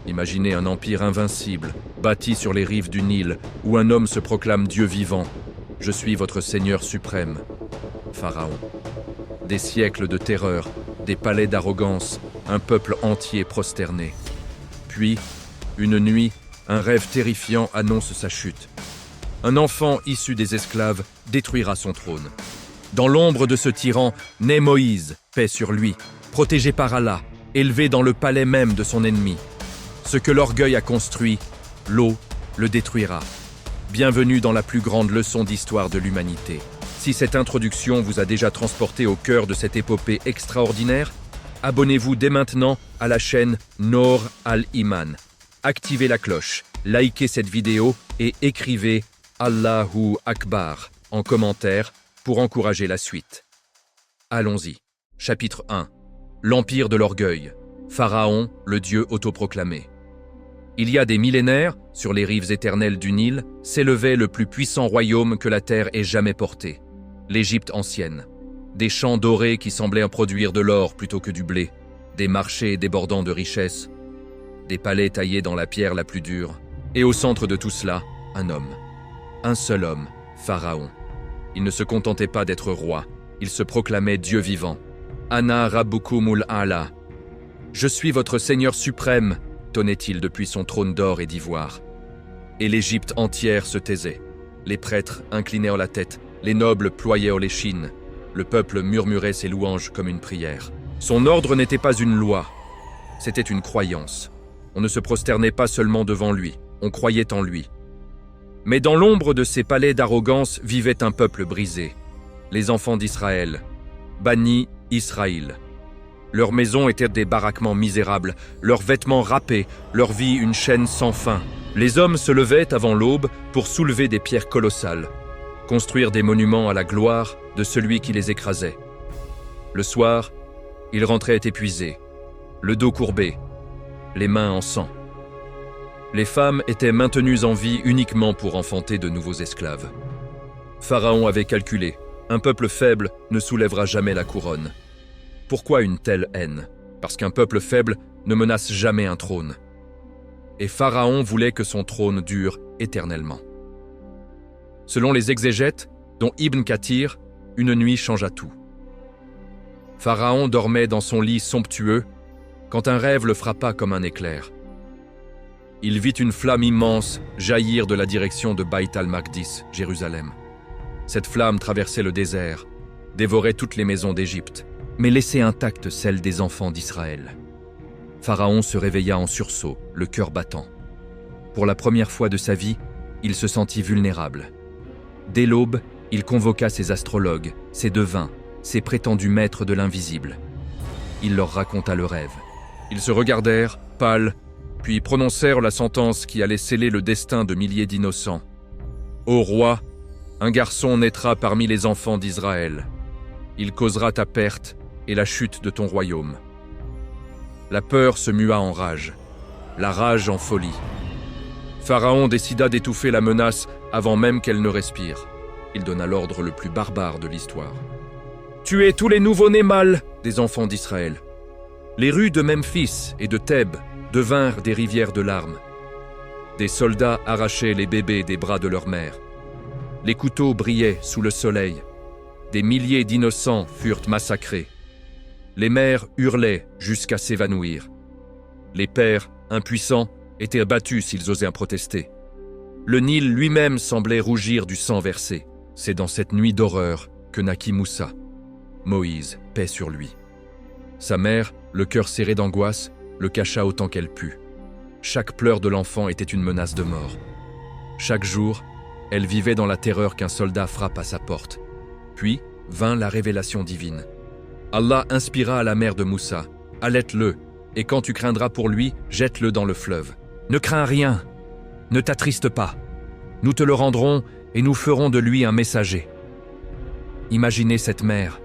Imaginez un empire invincible, bâti sur les rives du Nil, où un homme se proclame Dieu vivant. Je suis votre Seigneur suprême. Pharaon. Des siècles de terreur, des palais d'arrogance, un peuple entier prosterné. Puis, une nuit, un rêve terrifiant annonce sa chute. Un enfant issu des esclaves détruira son trône. Dans l'ombre de ce tyran naît Moïse, paix sur lui, protégé par Allah, élevé dans le palais même de son ennemi. Ce que l'orgueil a construit, l'eau le détruira. Bienvenue dans la plus grande leçon d'histoire de l'humanité. Si cette introduction vous a déjà transporté au cœur de cette épopée extraordinaire, abonnez-vous dès maintenant à la chaîne Noor Al-Iman. Activez la cloche, likez cette vidéo et écrivez Allahu Akbar en commentaire pour encourager la suite. Allons-y. Chapitre 1. L'empire de l'orgueil. Pharaon, le dieu autoproclamé. Il y a des millénaires, sur les rives éternelles du Nil, s'élevait le plus puissant royaume que la terre ait jamais porté, l'Égypte ancienne. Des champs dorés qui semblaient produire de l'or plutôt que du blé, des marchés débordant de richesses, des palais taillés dans la pierre la plus dure, et au centre de tout cela, un homme. Un seul homme, Pharaon. Il ne se contentait pas d'être roi, il se proclamait Dieu vivant. Ana Rabbukumul A'la. Je suis votre Seigneur suprême, tonnait-il depuis son trône d'or et d'ivoire. Et l'Égypte entière se taisait. Les prêtres inclinèrent la tête, les nobles ployèrent l'échine. Le peuple murmurait ses louanges comme une prière. Son ordre n'était pas une loi, c'était une croyance. On ne se prosternait pas seulement devant lui, on croyait en lui. Mais dans l'ombre de ces palais d'arrogance vivait un peuple brisé, les enfants d'Israël, Bani Israël. Leurs maisons étaient des baraquements misérables, leurs vêtements râpés, leur vie une chaîne sans fin. Les hommes se levaient avant l'aube pour soulever des pierres colossales, construire des monuments à la gloire de celui qui les écrasait. Le soir, ils rentraient épuisés, le dos courbé, les mains en sang. Les femmes étaient maintenues en vie uniquement pour enfanter de nouveaux esclaves. Pharaon avait calculé, un peuple faible ne soulèvera jamais la couronne. Pourquoi une telle haine? Parce qu'un peuple faible ne menace jamais un trône. Et Pharaon voulait que son trône dure éternellement. Selon les exégètes, dont Ibn Kathir, une nuit changea tout. Pharaon dormait dans son lit somptueux quand un rêve le frappa comme un éclair. Il vit une flamme immense jaillir de la direction de Bayt al-Maqdis, Jérusalem. Cette flamme traversait le désert, dévorait toutes les maisons d'Égypte, mais laissait intacte celle des enfants d'Israël. Pharaon se réveilla en sursaut, le cœur battant. Pour la première fois de sa vie, il se sentit vulnérable. Dès l'aube, il convoqua ses astrologues, ses devins, ses prétendus maîtres de l'invisible. Il leur raconta le rêve. Ils se regardèrent, pâles, puis prononcèrent la sentence qui allait sceller le destin de milliers d'innocents. Ô roi, un garçon naîtra parmi les enfants d'Israël. Il causera ta perte et la chute de ton royaume. La peur se mua en rage, la rage en folie. Pharaon décida d'étouffer la menace avant même qu'elle ne respire. Il donna l'ordre le plus barbare de l'histoire. Tuez tous les nouveau-nés mâles des enfants d'Israël. Les rues de Memphis et de Thèbes devinrent des rivières de larmes. Des soldats arrachaient les bébés des bras de leur mère. Les couteaux brillaient sous le soleil. Des milliers d'innocents furent massacrés. Les mères hurlaient jusqu'à s'évanouir. Les pères, impuissants, étaient battus s'ils osaient protester. Le Nil lui-même semblait rougir du sang versé. C'est dans cette nuit d'horreur que naquit Moussa. Moïse, paix sur lui. Sa mère, le cœur serré d'angoisse, le cacha autant qu'elle put. Chaque pleur de l'enfant était une menace de mort. Chaque jour, elle vivait dans la terreur qu'un soldat frappe à sa porte. Puis vint la révélation divine. Allah inspira à la mère de Moussa, « Allaite-le, et quand tu craindras pour lui, jette-le dans le fleuve. Ne crains rien, ne t'attriste pas. Nous te le rendrons et nous ferons de lui un messager. » Imaginez cette mère,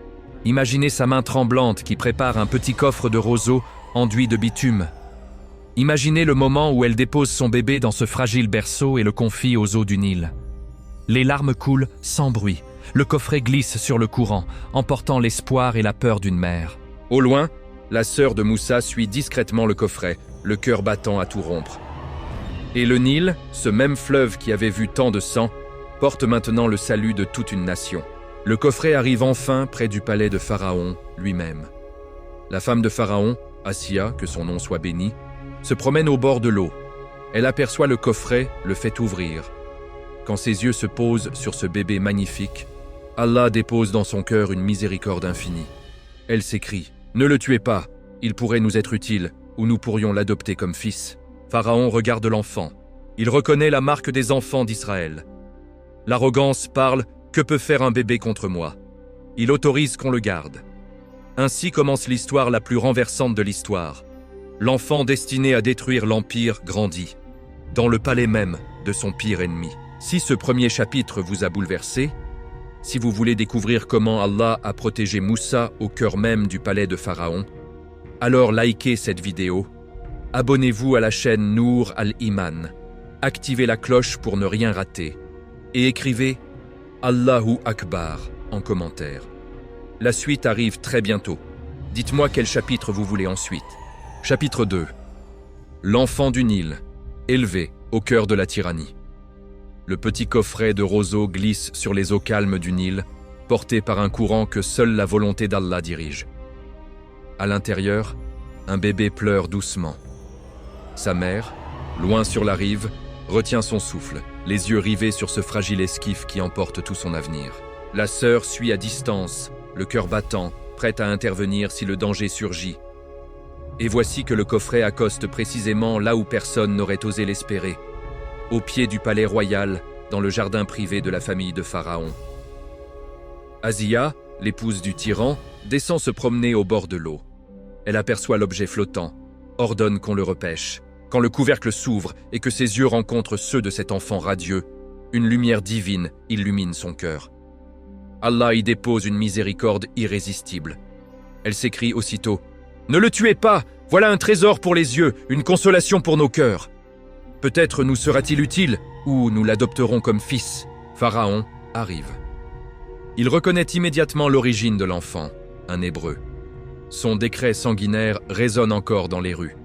imaginez sa main tremblante qui prépare un petit coffre de roseaux enduit de bitume. Imaginez le moment où elle dépose son bébé dans ce fragile berceau et le confie aux eaux du Nil. Les larmes coulent sans bruit. Le coffret glisse sur le courant, emportant l'espoir et la peur d'une mère. Au loin, La sœur de Moussa suit discrètement le coffret, le cœur battant à tout rompre. Et le Nil, ce même fleuve qui avait vu tant de sang, porte maintenant le salut de toute une nation. Le coffret arrive enfin près du palais de Pharaon lui-même. La femme de Pharaon, Assia, que son nom soit béni, se promène au bord de l'eau. Elle aperçoit le coffret, le fait ouvrir. Quand ses yeux se posent sur ce bébé magnifique, Allah dépose dans son cœur une miséricorde infinie. Elle s'écrie « Ne le tuez pas, il pourrait nous être utile, ou nous pourrions l'adopter comme fils. » Pharaon regarde l'enfant. Il reconnaît la marque des enfants d'Israël. L'arrogance parle « Que peut faire un bébé contre moi ?» Il autorise qu'on le garde. Ainsi commence l'histoire la plus renversante de l'histoire. L'enfant destiné à détruire l'Empire grandit, dans le palais même de son pire ennemi. Si ce premier chapitre vous a bouleversé, si vous voulez découvrir comment Allah a protégé Moussa au cœur même du palais de Pharaon, alors likez cette vidéo, abonnez-vous à la chaîne Nour al-Iman, activez la cloche pour ne rien rater et écrivez Allahu Akbar en commentaire. La suite arrive très bientôt. Dites-moi quel chapitre vous voulez ensuite. Chapitre 2. L'enfant du Nil, élevé au cœur de la tyrannie. Le petit coffret de roseaux glisse sur les eaux calmes du Nil, porté par un courant que seule la volonté d'Allah dirige. À l'intérieur, un bébé pleure doucement. Sa mère, loin sur la rive, retient son souffle, les yeux rivés sur ce fragile esquif qui emporte tout son avenir. La sœur suit à distance, le cœur battant, prête à intervenir si le danger surgit. Et voici que le coffret accoste précisément là où personne n'aurait osé l'espérer, au pied du palais royal, dans le jardin privé de la famille de Pharaon. Assia, l'épouse du tyran, descend se promener au bord de l'eau. Elle aperçoit l'objet flottant, ordonne qu'on le repêche. Quand le couvercle s'ouvre et que ses yeux rencontrent ceux de cet enfant radieux, une lumière divine illumine son cœur. Allah y dépose une miséricorde irrésistible. Elle s'écrie aussitôt « Ne le tuez pas! Voilà un trésor pour les yeux, une consolation pour nos cœurs. Peut-être nous sera-t-il utile, ou nous l'adopterons comme fils. » Pharaon arrive. Il reconnaît immédiatement l'origine de l'enfant, un Hébreu. Son décret sanguinaire résonne encore dans les rues.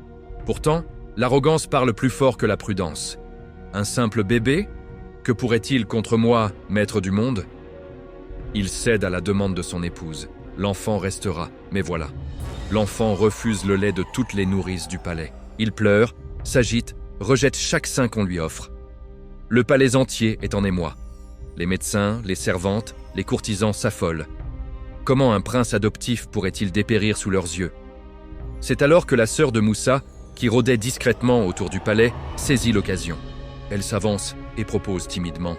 Pourtant, l'arrogance parle plus fort que la prudence. Un simple bébé? Que pourrait-il contre moi, maître du monde? Il cède à la demande de son épouse. L'enfant restera, mais voilà. L'enfant refuse le lait de toutes les nourrices du palais. Il pleure, s'agite, rejette chaque sein qu'on lui offre. Le palais entier est en émoi. Les médecins, les servantes, les courtisans s'affolent. Comment un prince adoptif pourrait-il dépérir sous leurs yeux? C'est alors que la sœur de Moussa, qui rôdait discrètement autour du palais, saisit l'occasion. Elle s'avance et propose timidement.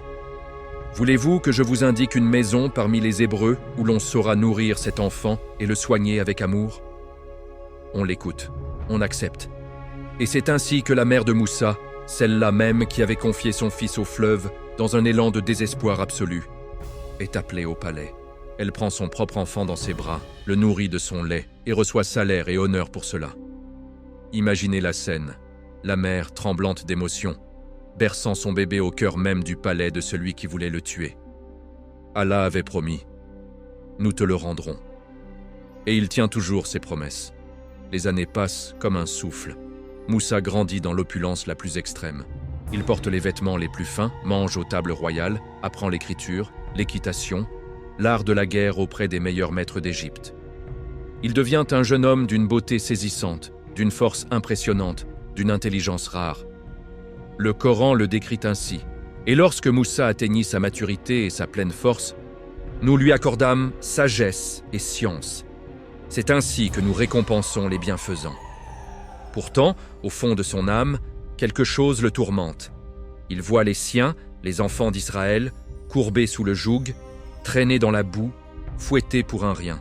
« Voulez-vous que je vous indique une maison parmi les Hébreux où l'on saura nourrir cet enfant et le soigner avec amour ?» On l'écoute, on accepte. Et c'est ainsi que la mère de Moussa, celle-là même qui avait confié son fils au fleuve dans un élan de désespoir absolu, est appelée au palais. Elle prend son propre enfant dans ses bras, le nourrit de son lait et reçoit salaire et honneur pour cela. Imaginez la scène, la mère tremblante d'émotion, berçant son bébé au cœur même du palais de celui qui voulait le tuer. Allah avait promis « Nous te le rendrons ». Et il tient toujours ses promesses. Les années passent comme un souffle. Moussa grandit dans l'opulence la plus extrême. Il porte les vêtements les plus fins, mange aux tables royales, apprend l'écriture, l'équitation, l'art de la guerre auprès des meilleurs maîtres d'Égypte. Il devient un jeune homme d'une beauté saisissante, d'une force impressionnante, d'une intelligence rare. Le Coran le décrit ainsi. Et lorsque Moussa atteignit sa maturité et sa pleine force, nous lui accordâmes sagesse et science. C'est ainsi que nous récompensons les bienfaisants. Pourtant, au fond de son âme, quelque chose le tourmente. Il voit les siens, les enfants d'Israël, courbés sous le joug, traînés dans la boue, fouettés pour un rien.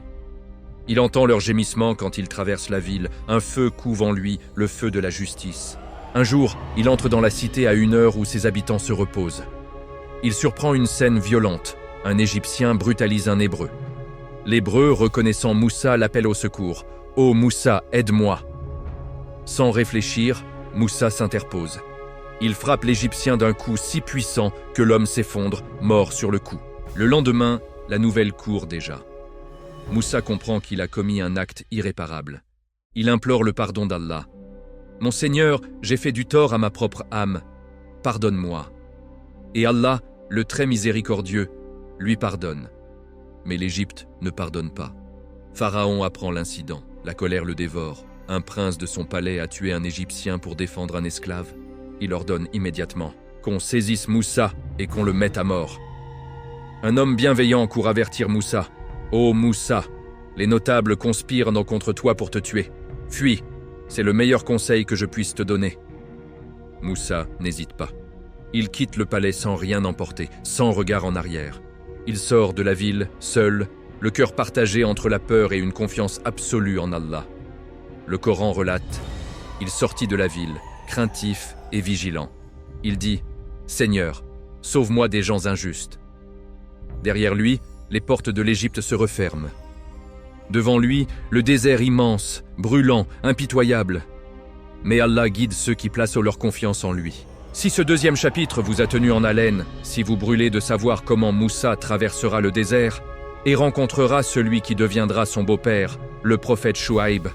Il entend leurs gémissements quand il traverse la ville, un feu couve en lui, le feu de la justice. Un jour, il entre dans la cité à une heure où ses habitants se reposent. Il surprend une scène violente. Un Égyptien brutalise un Hébreu. L'Hébreu, reconnaissant Moussa, l'appelle au secours. « Oh Moussa, aide-moi » Sans réfléchir, Moussa s'interpose. Il frappe l'Égyptien d'un coup si puissant que l'homme s'effondre, mort sur le coup. Le lendemain, la nouvelle court déjà. Moussa comprend qu'il a commis un acte irréparable. Il implore le pardon d'Allah. « Mon Seigneur, j'ai fait du tort à ma propre âme. Pardonne-moi. » Et Allah, le très miséricordieux, lui pardonne. Mais l'Égypte ne pardonne pas. Pharaon apprend l'incident. La colère le dévore. Un prince de son palais a tué un Égyptien pour défendre un esclave. Il ordonne immédiatement qu'on saisisse Moussa et qu'on le mette à mort. Un homme bienveillant court avertir Moussa. « Ô Moussa, les notables conspirent contre toi pour te tuer. Fuis, c'est le meilleur conseil que je puisse te donner. » Moussa n'hésite pas. Il quitte le palais sans rien emporter, sans regard en arrière. Il sort de la ville, seul, le cœur partagé entre la peur et une confiance absolue en Allah. Le Coran relate « Il sortit de la ville, craintif et vigilant. Il dit « Seigneur, sauve-moi des gens injustes. » Derrière lui, les portes de l'Égypte se referment. Devant lui, le désert immense, brûlant, impitoyable. Mais Allah guide ceux qui placent leur confiance en lui. Si ce deuxième chapitre vous a tenu en haleine, si vous brûlez de savoir comment Moussa traversera le désert et rencontrera celui qui deviendra son beau-père, le prophète Chouaïb,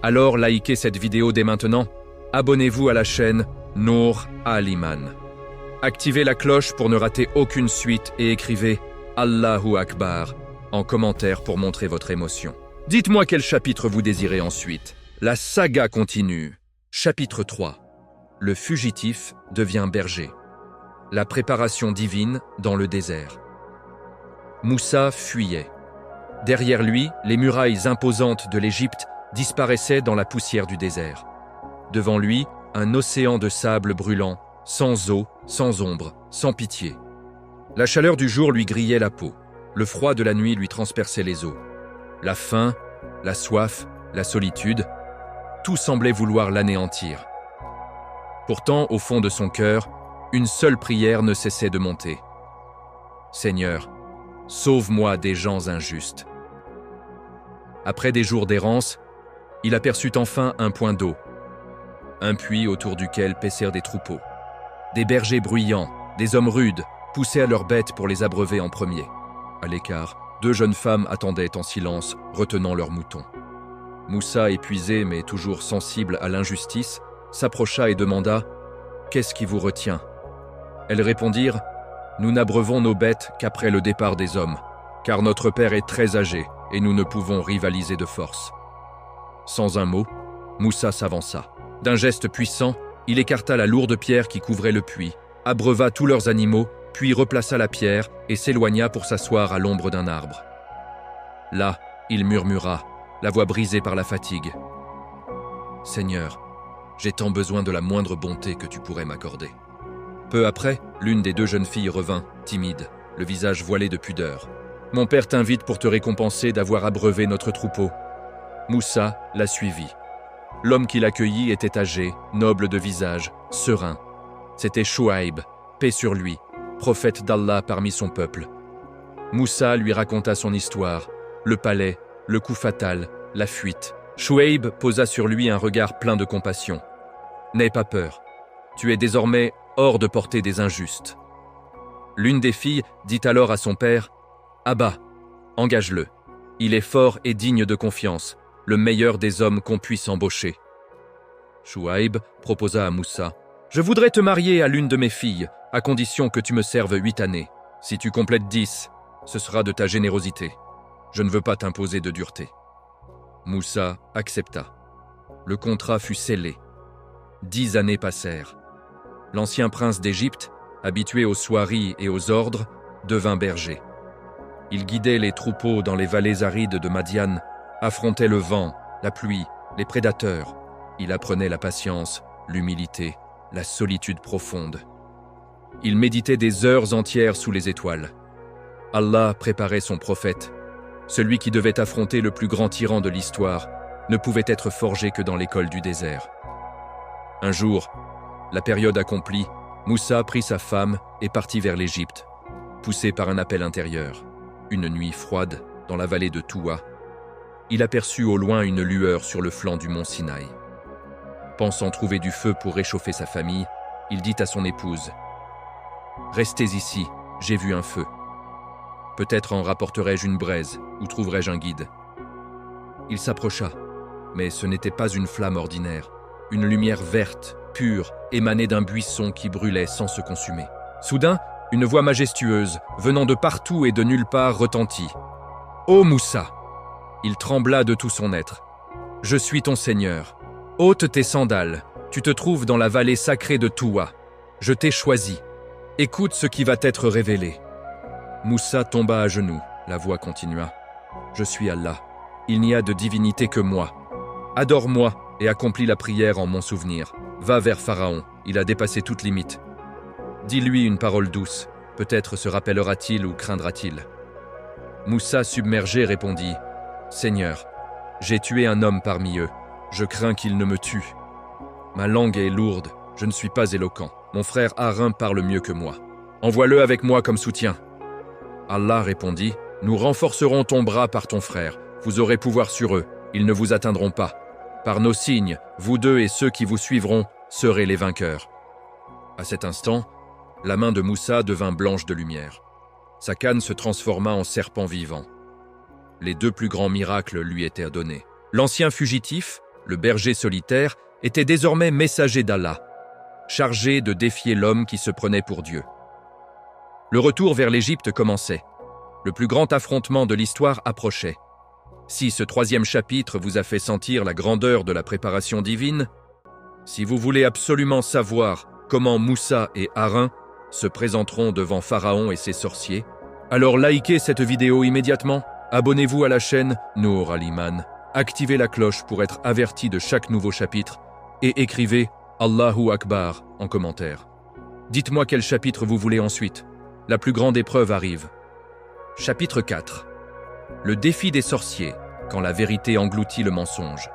alors likez cette vidéo dès maintenant, abonnez-vous à la chaîne Nour Al-Iman. Activez la cloche pour ne rater aucune suite et écrivez Allahu Akbar en commentaire pour montrer votre émotion. Dites-moi quel chapitre vous désirez ensuite. La saga continue. Chapitre 3. Le fugitif devient berger. La préparation divine dans le désert. Moussa fuyait. Derrière lui, les murailles imposantes de l'Égypte disparaissaient dans la poussière du désert. Devant lui, un océan de sable brûlant, sans eau, sans ombre, sans pitié. La chaleur du jour lui grillait la peau. Le froid de la nuit lui transperçait les os. La faim, la soif, la solitude, tout semblait vouloir l'anéantir. Pourtant, au fond de son cœur, une seule prière ne cessait de monter. « Seigneur, sauve-moi des gens injustes. » Après des jours d'errance, il aperçut enfin un point d'eau, un puits autour duquel paissèrent des troupeaux. Des bergers bruyants, des hommes rudes, poussaient à leurs bêtes pour les abreuver en premier. À l'écart, 2 jeunes femmes attendaient en silence, retenant leurs moutons. Moussa, épuisé mais toujours sensible à l'injustice, s'approcha et demanda « Qu'est-ce qui vous retient ?» Elles répondirent « Nous n'abreuvons nos bêtes qu'après le départ des hommes, car notre père est très âgé et nous ne pouvons rivaliser de force. » Sans un mot, Moussa s'avança. D'un geste puissant, il écarta la lourde pierre qui couvrait le puits, abreuva tous leurs animaux, puis replaça la pierre et s'éloigna pour s'asseoir à l'ombre d'un arbre. Là, il murmura, la voix brisée par la fatigue. « Seigneur, j'ai tant besoin de la moindre bonté que tu pourrais m'accorder. » Peu après, l'une des 2 jeunes filles revint, timide, le visage voilé de pudeur. « Mon père t'invite pour te récompenser d'avoir abreuvé notre troupeau. » Moussa la suivit. L'homme qui l'accueillit était âgé, noble de visage, serein. C'était Chouaïb, paix sur lui, prophète d'Allah parmi son peuple. Moussa lui raconta son histoire, le palais, le coup fatal, la fuite. Chouaïb posa sur lui un regard plein de compassion. « N'aie pas peur, tu es désormais hors de portée des injustes. » L'une des filles dit alors à son père « Abba, engage-le. Il est fort et digne de confiance, le meilleur des hommes qu'on puisse embaucher. » Chouaïb proposa à Moussa « Je voudrais te marier à l'une de mes filles, à condition que tu me serves 8 années. Si tu complètes 10, ce sera de ta générosité. Je ne veux pas t'imposer de dureté. » Moussa accepta. Le contrat fut scellé. 10 années passèrent. L'ancien prince d'Égypte, habitué aux soieries et aux ordres, devint berger. Il guidait les troupeaux dans les vallées arides de Madian, affrontait le vent, la pluie, les prédateurs. Il apprenait la patience, l'humilité, la solitude profonde. Il méditait des heures entières sous les étoiles. Allah préparait son prophète. Celui qui devait affronter le plus grand tyran de l'histoire ne pouvait être forgé que dans l'école du désert. Un jour, la période accomplie, Moussa prit sa femme et partit vers l'Égypte, poussé par un appel intérieur. Une nuit froide, dans la vallée de Touwa, il aperçut au loin une lueur sur le flanc du mont Sinaï. Pensant trouver du feu pour réchauffer sa famille, il dit à son épouse « Restez ici, j'ai vu un feu. Peut-être en rapporterai-je une braise ou trouverai-je un guide. » Il s'approcha. Mais ce n'était pas une flamme ordinaire. Une lumière verte, pure, émanait d'un buisson qui brûlait sans se consumer. Soudain, une voix majestueuse, venant de partout et de nulle part, retentit. « Ô Moussa !» Il trembla de tout son être. « Je suis ton Seigneur. Ôte tes sandales. Tu te trouves dans la vallée sacrée de Touwa. Je t'ai choisi. Écoute ce qui va t'être révélé. » Moussa tomba à genoux. La voix continua. « Je suis Allah. Il n'y a de divinité que moi. Adore-moi et accomplis la prière en mon souvenir. Va vers Pharaon, il a dépassé toute limite. Dis-lui une parole douce, peut-être se rappellera-t-il ou craindra-t-il. » Moussa, submergé, répondit « Seigneur, j'ai tué un homme parmi eux. Je crains qu'il ne me tue. Ma langue est lourde, je ne suis pas éloquent. Mon frère Harin parle mieux que moi. Envoie-le avec moi comme soutien. » Allah répondit « Nous renforcerons ton bras par ton frère. Vous aurez pouvoir sur eux, ils ne vous atteindront pas. Par nos signes, vous deux et ceux qui vous suivront serez les vainqueurs. » À cet instant, la main de Moussa devint blanche de lumière. Sa canne se transforma en serpent vivant. Les deux plus grands miracles lui étaient donnés. L'ancien fugitif, le berger solitaire, était désormais messager d'Allah, chargé de défier l'homme qui se prenait pour Dieu. Le retour vers l'Égypte commençait. Le plus grand affrontement de l'histoire approchait. Si ce 3e chapitre vous a fait sentir la grandeur de la préparation divine, si vous voulez absolument savoir comment Moussa et Harin se présenteront devant Pharaon et ses sorciers, alors likez cette vidéo immédiatement, abonnez-vous à la chaîne Nour Al-Iman, activez la cloche pour être averti de chaque nouveau chapitre et écrivez Allahu Akbar en commentaire. Dites-moi quel chapitre vous voulez ensuite. La plus grande épreuve arrive. Chapitre 4. Le défi des sorciers, quand la vérité engloutit le mensonge.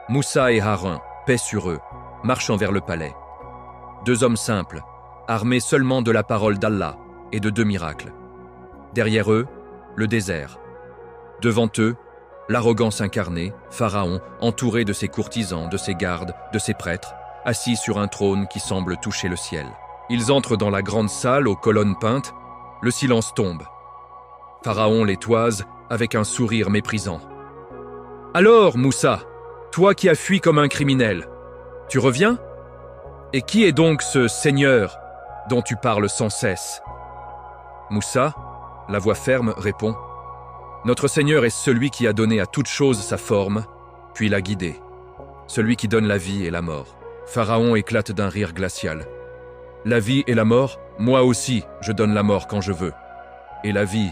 Moussa et Harin, paix sur eux, marchant vers le palais. Deux hommes simples, armés seulement de la parole d'Allah et de 2 miracles. Derrière eux, le désert. Devant eux, l'arrogance incarnée, Pharaon, entouré de ses courtisans, de ses gardes, de ses prêtres, assis sur un trône qui semble toucher le ciel. Ils entrent dans la grande salle aux colonnes peintes, le silence tombe. Pharaon les toise avec un sourire méprisant. « Alors, Moussa, toi qui as fui comme un criminel, tu reviens ? Et qui est donc ce Seigneur dont tu parles sans cesse ?» Moussa, la voix ferme, répond « Notre Seigneur est celui qui a donné à toute chose sa forme, puis l'a guidée, celui qui donne la vie et la mort. » Pharaon éclate d'un rire glacial. « La vie et la mort, moi aussi, je donne la mort quand je veux. Et la vie,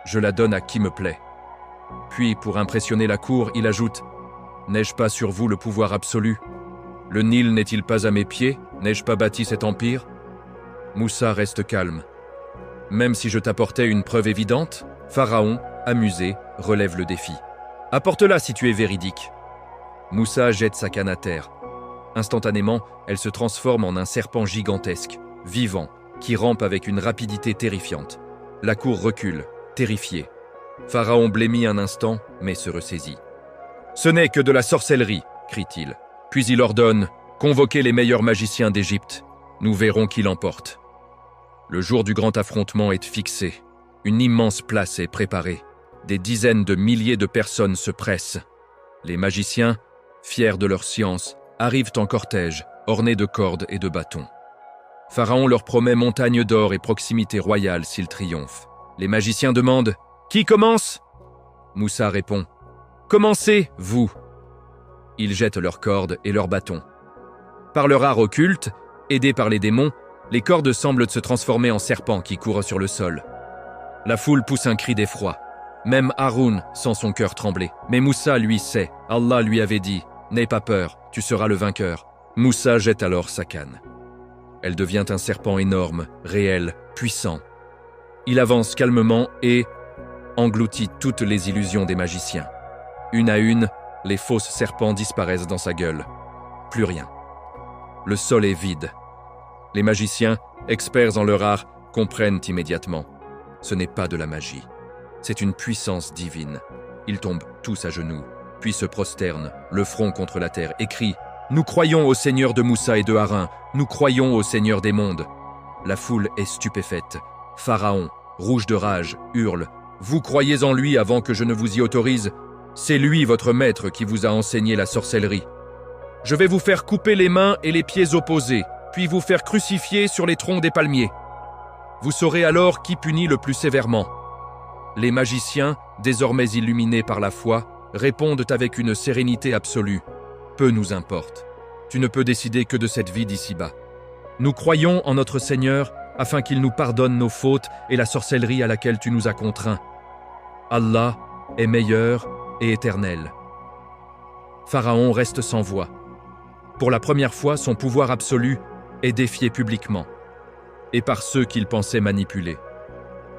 je la donne à qui me plaît. » Puis, pour impressionner la cour, il ajoute « N'ai-je pas sur vous le pouvoir absolu ? Le Nil n'est-il pas à mes pieds ? N'ai-je pas bâti cet empire ?» Moussa reste calme. « Même si je t'apportais une preuve évidente, Pharaon, amusé, relève le défi. « Apporte-la si tu es véridique. » Moussa jette sa canne à terre. Instantanément, elle se transforme en un serpent gigantesque, vivant, qui rampe avec une rapidité terrifiante. La cour recule, terrifiée. Pharaon blêmit un instant, mais se ressaisit. « Ce n'est que de la sorcellerie, crie-t-il. Puis il ordonne « Convoquez les meilleurs magiciens d'Égypte. Nous verrons qui l'emporte. » Le jour du grand affrontement est fixé. Une immense place est préparée. Des dizaines de milliers de personnes se pressent. Les magiciens, fiers de leur science, arrivent en cortège, ornés de cordes et de bâtons. Pharaon leur promet montagne d'or et proximité royale s'ils triomphent. Les magiciens demandent « Qui commence ?» Moussa répond « Commencez, vous !» Ils jettent leurs cordes et leurs bâtons. Par leur art occulte, aidés par les démons, les cordes semblent se transformer en serpents qui courent sur le sol. La foule pousse un cri d'effroi. Même Haroun sent son cœur trembler. Mais Moussa, lui, sait. Allah lui avait dit « N'aie pas peur, tu seras le vainqueur. » Moussa jette alors sa canne. Elle devient un serpent énorme, réel, puissant. Il avance calmement et engloutit toutes les illusions des magiciens. Une à une, les fausses serpents disparaissent dans sa gueule. Plus rien. Le sol est vide. Les magiciens, experts en leur art, comprennent immédiatement. Ce n'est pas de la magie. C'est une puissance divine. Ils tombent tous à genoux, puis se prosternent, le front contre la terre, et crient « Nous croyons au Seigneur de Moussa et de Harin, nous croyons au Seigneur des mondes. » La foule est stupéfaite. Pharaon, rouge de rage, hurle « Vous croyez en lui avant que je ne vous y autorise ? C'est lui, votre maître, qui vous a enseigné la sorcellerie. Je vais vous faire couper les mains et les pieds opposés, puis vous faire crucifier sur les troncs des palmiers. Vous saurez alors qui punit le plus sévèrement. » Les magiciens, désormais illuminés par la foi, répondent avec une sérénité absolue. « Peu nous importe. Tu ne peux décider que de cette vie d'ici-bas. Nous croyons en notre Seigneur afin qu'il nous pardonne nos fautes et la sorcellerie à laquelle tu nous as contraints. Allah est meilleur et éternel. » Pharaon reste sans voix. Pour la première fois, son pouvoir absolu est défié publiquement, et par ceux qu'il pensait manipuler.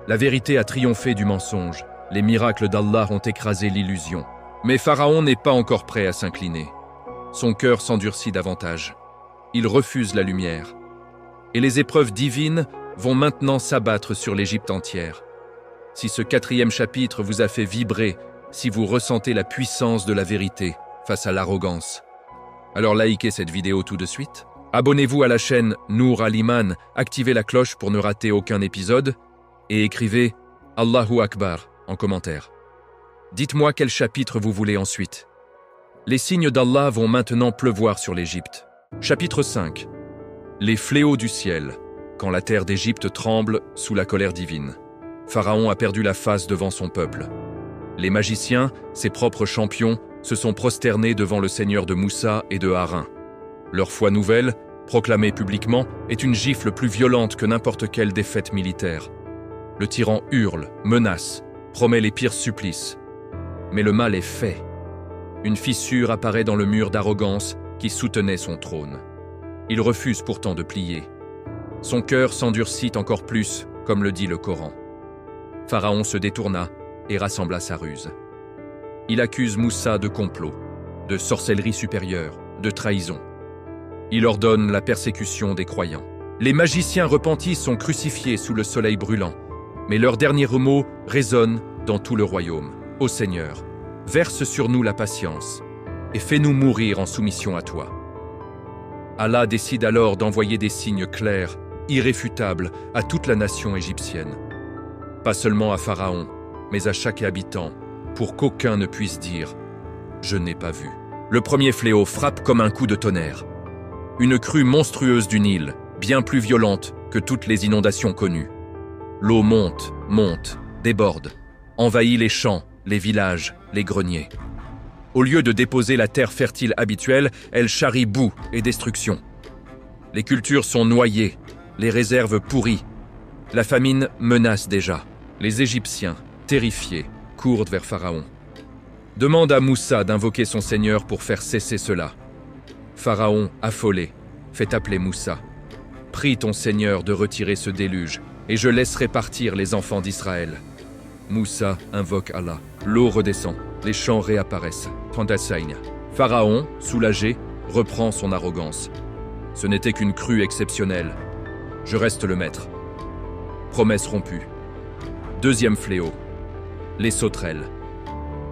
La vérité a triomphé du mensonge. Les miracles d'Allah ont écrasé l'illusion. Mais Pharaon n'est pas encore prêt à s'incliner. Son cœur s'endurcit davantage. Il refuse la lumière. Et les épreuves divines vont maintenant s'abattre sur l'Égypte entière. Si ce 4e chapitre vous a fait vibrer, si vous ressentez la puissance de la vérité face à l'arrogance, alors likez cette vidéo tout de suite. Abonnez-vous à la chaîne Nour Al-Iman, activez la cloche pour ne rater aucun épisode et écrivez « Allahu Akbar » en commentaire. Dites-moi quel chapitre vous voulez ensuite. Les signes d'Allah vont maintenant pleuvoir sur l'Égypte. Chapitre 5. Les fléaux du ciel, quand la terre d'Égypte tremble sous la colère divine. Pharaon a perdu la face devant son peuple. Les magiciens, ses propres champions, se sont prosternés devant le seigneur de Moussa et de Harin. Leur foi nouvelle, proclamée publiquement, est une gifle plus violente que n'importe quelle défaite militaire. Le tyran hurle, menace, promet les pires supplices. Mais le mal est fait. Une fissure apparaît dans le mur d'arrogance qui soutenait son trône. Il refuse pourtant de plier. Son cœur s'endurcit encore plus, comme le dit le Coran. Pharaon se détourna et rassembla sa ruse. Il accuse Moussa de complot, de sorcellerie supérieure, de trahison. Il ordonne la persécution des croyants. Les magiciens repentis sont crucifiés sous le soleil brûlant, mais leurs derniers mots résonnent dans tout le royaume. Ô Seigneur, verse sur nous la patience et fais-nous mourir en soumission à toi. Allah décide alors d'envoyer des signes clairs, irréfutables à toute la nation égyptienne. Pas seulement à Pharaon, mais à chaque habitant, pour qu'aucun ne puisse dire « Je n'ai pas vu ». Le premier fléau frappe comme un coup de tonnerre. Une crue monstrueuse du Nil, bien plus violente que toutes les inondations connues. L'eau monte, déborde, envahit les champs, les villages, les greniers. Au lieu de déposer la terre fertile habituelle, elle charrie boue et destruction. Les cultures sont noyées, les réserves pourries. La famine menace déjà. Les Égyptiens, terrifiés, courent vers Pharaon. Demande à Moussa d'invoquer son Seigneur pour faire cesser cela. Pharaon, affolé, fait appeler Moussa. « Prie ton Seigneur de retirer ce déluge, et je laisserai partir les enfants d'Israël. » Moussa invoque Allah. L'eau redescend, les champs réapparaissent. Pharaon, soulagé, reprend son arrogance. Ce n'était qu'une crue exceptionnelle. Je reste le maître. Promesse rompue. Deuxième fléau. Les sauterelles.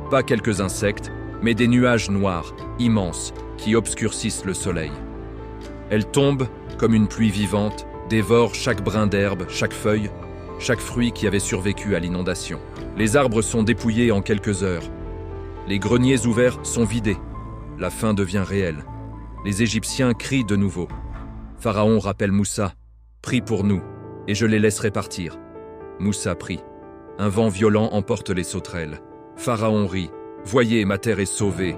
Pas quelques insectes, mais des nuages noirs, immenses, qui obscurcissent le soleil. Elles tombent comme une pluie vivante, dévorent chaque brin d'herbe, chaque feuille, chaque fruit qui avait survécu à l'inondation. Les arbres sont dépouillés en quelques heures. Les greniers ouverts sont vidés. La faim devient réelle. Les Égyptiens crient de nouveau. Pharaon rappelle Moussa. « Prie pour nous, et je les laisserai partir. » Moussa prie. Un vent violent emporte les sauterelles. Pharaon rit. « Voyez, ma terre est sauvée. »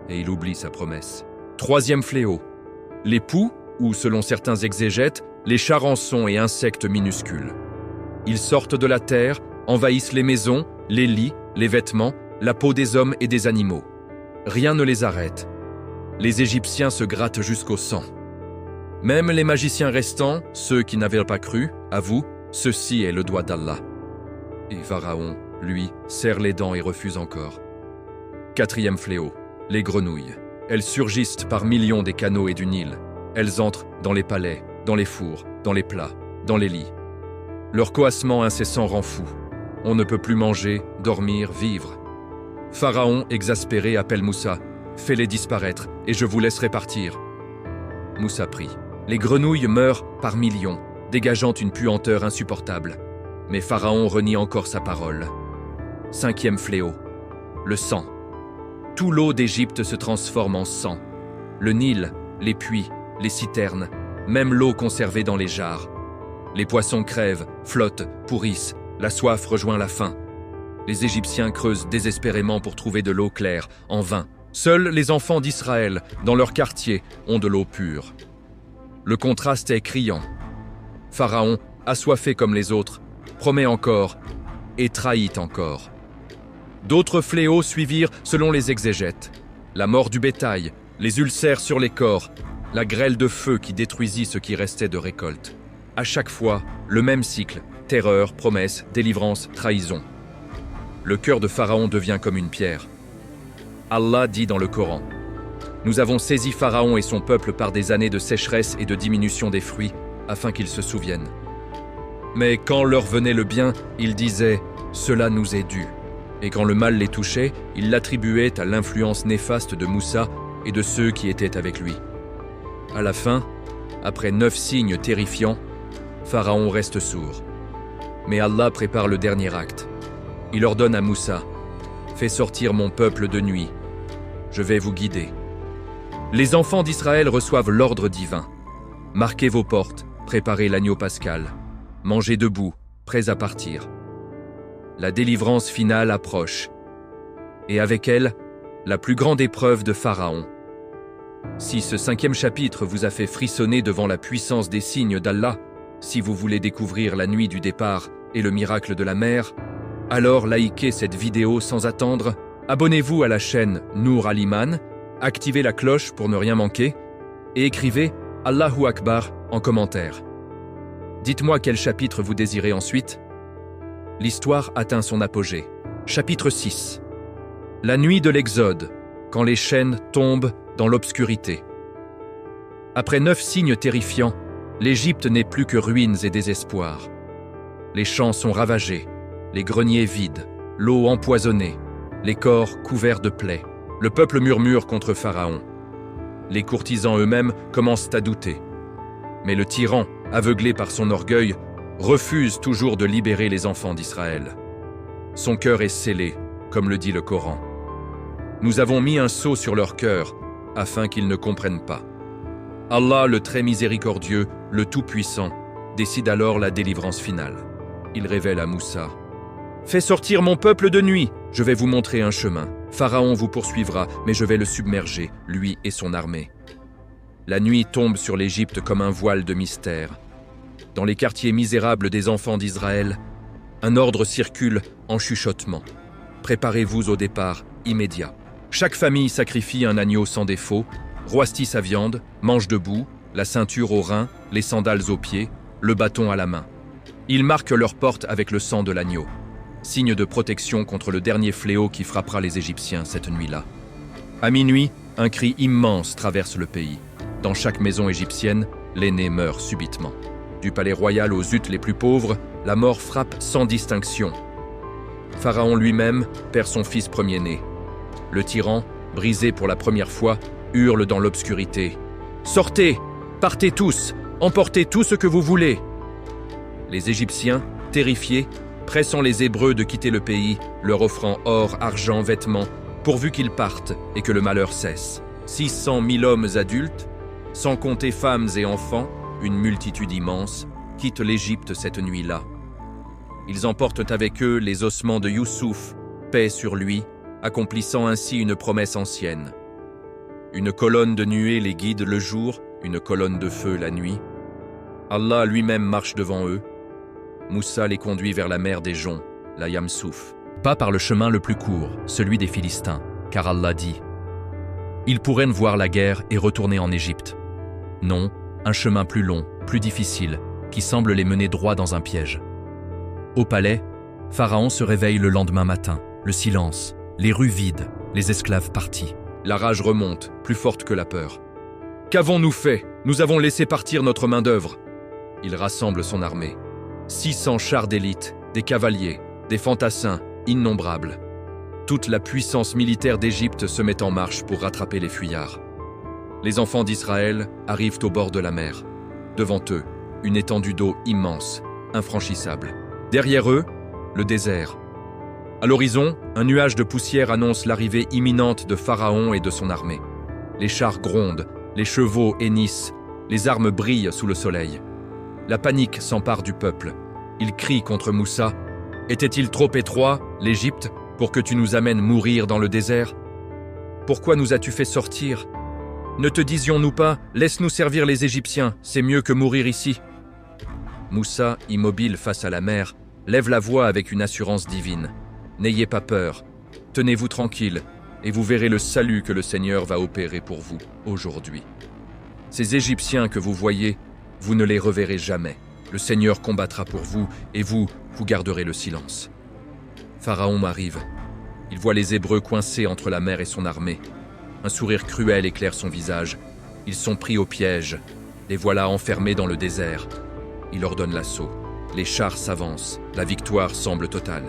Et il oublie sa promesse. Troisième fléau. Les poux, ou selon certains exégètes, les charançons et insectes minuscules. Ils sortent de la terre, envahissent les maisons, les lits, les vêtements, la peau des hommes et des animaux. Rien ne les arrête. Les Égyptiens se grattent jusqu'au sang. Même les magiciens restants, ceux qui n'avaient pas cru, avouent « Ceci est le doigt d'Allah ». Et Pharaon, lui, serre les dents et refuse encore. Quatrième fléau, les grenouilles. Elles surgissent par millions des canaux et du Nil. Elles entrent dans les palais, dans les fours, dans les plats, dans les lits. Leur coassement incessant rend fou. On ne peut plus manger, dormir, vivre. Pharaon, exaspéré, appelle Moussa. « Fais-les disparaître, et je vous laisserai partir. » Moussa prie. Les grenouilles meurent par millions, dégageant une puanteur insupportable. Mais Pharaon renie encore sa parole. Cinquième fléau. Le sang. Tout l'eau d'Égypte se transforme en sang. Le Nil, les puits, les citernes, même l'eau conservée dans les jarres. Les poissons crèvent, flottent, pourrissent, la soif rejoint la faim. Les Égyptiens creusent désespérément pour trouver de l'eau claire, en vain. Seuls les enfants d'Israël, dans leur quartier, ont de l'eau pure. Le contraste est criant. Pharaon, assoiffé comme les autres, promet encore et trahit encore. D'autres fléaux suivirent selon les exégètes. La mort du bétail, les ulcères sur les corps, la grêle de feu qui détruisit ce qui restait de récolte. À chaque fois, le même cycle, terreur, promesse, délivrance, trahison. Le cœur de Pharaon devient comme une pierre. Allah dit dans le Coran: « Nous avons saisi Pharaon et son peuple par des années de sécheresse et de diminution des fruits, afin qu'ils se souviennent. Mais quand leur venait le bien, ils disaient « Cela nous est dû ». Et quand le mal les touchait, ils l'attribuaient à l'influence néfaste de Moussa et de ceux qui étaient avec lui. À la fin, après 9 signes terrifiants, Pharaon reste sourd. Mais Allah prépare le dernier acte. Il ordonne à Moussa: « Fais sortir mon peuple de nuit. Je vais vous guider. » Les enfants d'Israël reçoivent l'ordre divin. Marquez vos portes, préparez l'agneau pascal. Mangez debout, prêts à partir. La délivrance finale approche. Et avec elle, la plus grande épreuve de Pharaon. Si ce 5e chapitre vous a fait frissonner devant la puissance des signes d'Allah, si vous voulez découvrir la nuit du départ et le miracle de la mer, alors likez cette vidéo sans attendre, abonnez-vous à la chaîne Nour Al-Iman, activez la cloche pour ne rien manquer et écrivez Allahu Akbar en commentaire. Dites-moi quel chapitre vous désirez ensuite. L'histoire atteint son apogée. Chapitre 6. La nuit de l'Exode, quand les chaînes tombent dans l'obscurité. Après 9 signes terrifiants, l'Égypte n'est plus que ruines et désespoir. Les champs sont ravagés, les greniers vides, l'eau empoisonnée, les corps couverts de plaies. Le peuple murmure contre Pharaon. Les courtisans eux-mêmes commencent à douter. Mais le tyran, aveuglé par son orgueil, refuse toujours de libérer les enfants d'Israël. Son cœur est scellé, comme le dit le Coran. Nous avons mis un sceau sur leur cœur, afin qu'ils ne comprennent pas. Allah, le très miséricordieux, le tout-puissant, décide alors la délivrance finale. Il révèle à Moussa: « Fais sortir mon peuple de nuit, je vais vous montrer un chemin. Pharaon vous poursuivra, mais je vais le submerger, lui et son armée. » La nuit tombe sur l'Égypte comme un voile de mystère. Dans les quartiers misérables des enfants d'Israël, un ordre circule en chuchotement. Préparez-vous au départ immédiat. Chaque famille sacrifie un agneau sans défaut, roistit sa viande, mange debout, la ceinture aux reins, les sandales aux pieds, le bâton à la main. Ils marquent leur porte avec le sang de l'agneau, signe de protection contre le dernier fléau qui frappera les Égyptiens cette nuit-là. À minuit, un cri immense traverse le pays. Dans chaque maison égyptienne, l'aîné meurt subitement. Du palais royal aux huttes les plus pauvres, la mort frappe sans distinction. Pharaon lui-même perd son fils premier-né. Le tyran, brisé pour la première fois, hurle dans l'obscurité: « Sortez, partez tous, emportez tout ce que vous voulez !» Les Égyptiens, terrifiés, pressant les Hébreux de quitter le pays, leur offrant or, argent, vêtements, pourvu qu'ils partent et que le malheur cesse. 600 000 hommes adultes, sans compter femmes et enfants, une multitude immense, quittent l'Égypte cette nuit-là. Ils emportent avec eux les ossements de Youssouf, paix sur lui, accomplissant ainsi une promesse ancienne. Une colonne de nuée les guide le jour, une colonne de feu la nuit. Allah lui-même marche devant eux. Moussa les conduit vers la mer des joncs, la Yamsouf. Pas par le chemin le plus court, celui des Philistins, car Allah dit: « Ils pourraient voir la guerre et retourner en Égypte. » Non, un chemin plus long, plus difficile, qui semble les mener droit dans un piège. Au palais, Pharaon se réveille le lendemain matin, le silence, les rues vides, les esclaves partis. La rage remonte, plus forte que la peur. « Qu'avons-nous fait? Nous avons laissé partir notre main-d'œuvre. » Il rassemble son armée. 600 chars d'élite, des cavaliers, des fantassins, innombrables. Toute la puissance militaire d'Égypte se met en marche pour rattraper les fuyards. Les enfants d'Israël arrivent au bord de la mer. Devant eux, une étendue d'eau immense, infranchissable. Derrière eux, le désert. À l'horizon, un nuage de poussière annonce l'arrivée imminente de Pharaon et de son armée. Les chars grondent, les chevaux hennissent, les armes brillent sous le soleil. La panique s'empare du peuple. Il crie contre Moussa. « Était-il trop étroit, l'Égypte, pour que tu nous amènes mourir dans le désert? Pourquoi nous as-tu fait sortir? Ne te disions-nous pas, laisse-nous servir les Égyptiens, c'est mieux que mourir ici ?» Moussa, immobile face à la mer, lève la voix avec une assurance divine. « N'ayez pas peur, tenez-vous tranquille, et vous verrez le salut que le Seigneur va opérer pour vous aujourd'hui. Ces Égyptiens que vous voyez, vous ne les reverrez jamais. Le Seigneur combattra pour vous, et vous garderez le silence. » Pharaon arrive. Il voit les Hébreux coincés entre la mer et son armée. Un sourire cruel éclaire son visage. Ils sont pris au piège. Les voilà enfermés dans le désert. Il ordonne l'assaut. Les chars s'avancent. La victoire semble totale.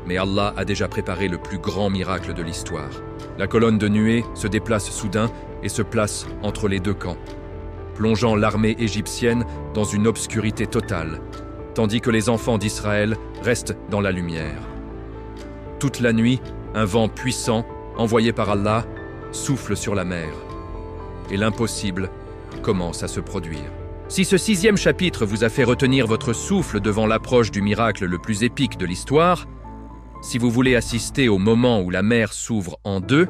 Mais Allah a déjà préparé le plus grand miracle de l'histoire. La colonne de nuée se déplace soudain et se place entre les deux camps, plongeant l'armée égyptienne dans une obscurité totale, tandis que les enfants d'Israël restent dans la lumière. Toute la nuit, un vent puissant, envoyé par Allah, souffle sur la mer. Et l'impossible commence à se produire. Si ce 6e chapitre vous a fait retenir votre souffle devant l'approche du miracle le plus épique de l'histoire, si vous voulez assister au moment où la mer s'ouvre en deux,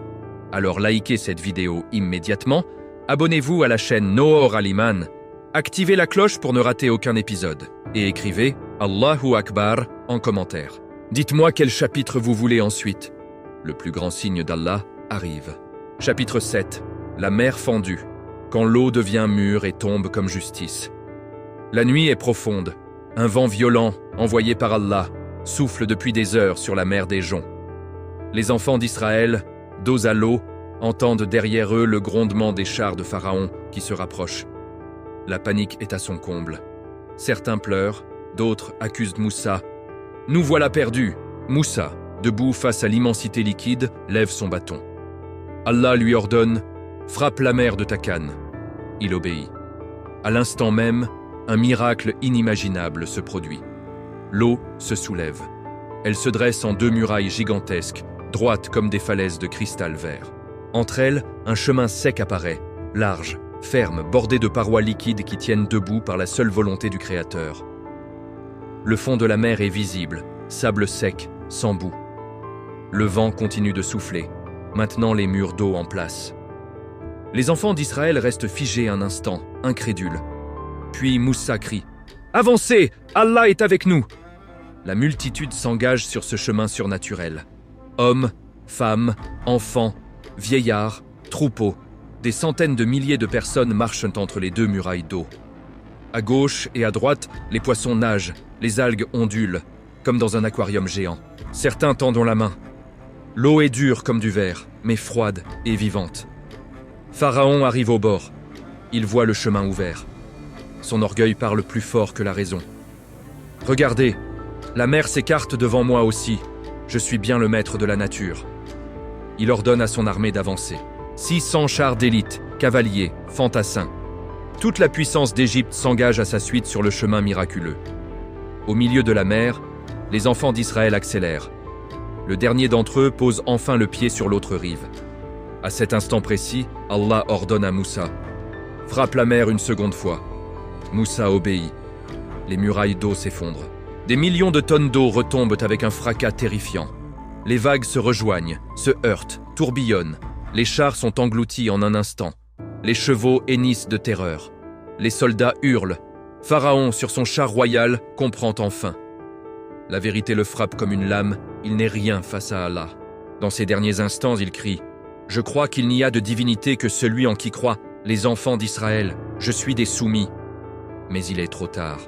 alors likez cette vidéo immédiatement, abonnez-vous à la chaîne Noor Aliman, activez la cloche pour ne rater aucun épisode, et écrivez « Allahu Akbar » en commentaire. Dites-moi quel chapitre vous voulez ensuite. Le plus grand signe d'Allah arrive. Chapitre 7. La mer fendue, quand l'eau devient mûre et tombe comme justice. La nuit est profonde. Un vent violent, envoyé par Allah, souffle depuis des heures sur la mer des joncs. Les enfants d'Israël, dos à l'eau, entendent derrière eux le grondement des chars de Pharaon qui se rapprochent. La panique est à son comble. Certains pleurent, d'autres accusent Moussa. « Nous voilà perdus !» Moussa, debout face à l'immensité liquide, lève son bâton. Allah lui ordonne « Frappe la mer de ta canne ». Il obéit. À l'instant même, un miracle inimaginable se produit. L'eau se soulève. Elle se dresse en deux murailles gigantesques, droites comme des falaises de cristal vert. Entre elles, un chemin sec apparaît, large, ferme, bordé de parois liquides qui tiennent debout par la seule volonté du Créateur. Le fond de la mer est visible, sable sec, sans bout. Le vent continue de souffler, maintenant les murs d'eau en place. Les enfants d'Israël restent figés un instant, incrédules. Puis Moussa crie « Avancez! Allah est avec nous !» La multitude s'engage sur ce chemin surnaturel. Hommes, femmes, enfants, vieillards, troupeaux, des centaines de milliers de personnes marchent entre les deux murailles d'eau. À gauche et à droite, les poissons nagent, les algues ondulent, comme dans un aquarium géant. Certains tendent la main. L'eau est dure comme du verre, mais froide et vivante. Pharaon arrive au bord. Il voit le chemin ouvert. Son orgueil parle plus fort que la raison. « Regardez, la mer s'écarte devant moi aussi. Je suis bien le maître de la nature. » Il ordonne à son armée d'avancer. 600 chars d'élite, cavaliers, fantassins. Toute la puissance d'Égypte s'engage à sa suite sur le chemin miraculeux. Au milieu de la mer, les enfants d'Israël accélèrent. Le dernier d'entre eux pose enfin le pied sur l'autre rive. À cet instant précis, Allah ordonne à Moussa « Frappe la mer une seconde fois ». Moussa obéit. Les murailles d'eau s'effondrent. Des millions de tonnes d'eau retombent avec un fracas terrifiant. Les vagues se rejoignent, se heurtent, tourbillonnent. Les chars sont engloutis en un instant. Les chevaux hennissent de terreur. Les soldats hurlent. Pharaon, sur son char royal, comprend enfin. La vérité le frappe comme une lame, il n'est rien face à Allah. Dans ces derniers instants, il crie « Je crois qu'il n'y a de divinité que celui en qui croient les enfants d'Israël. Je suis des soumis. » Mais il est trop tard.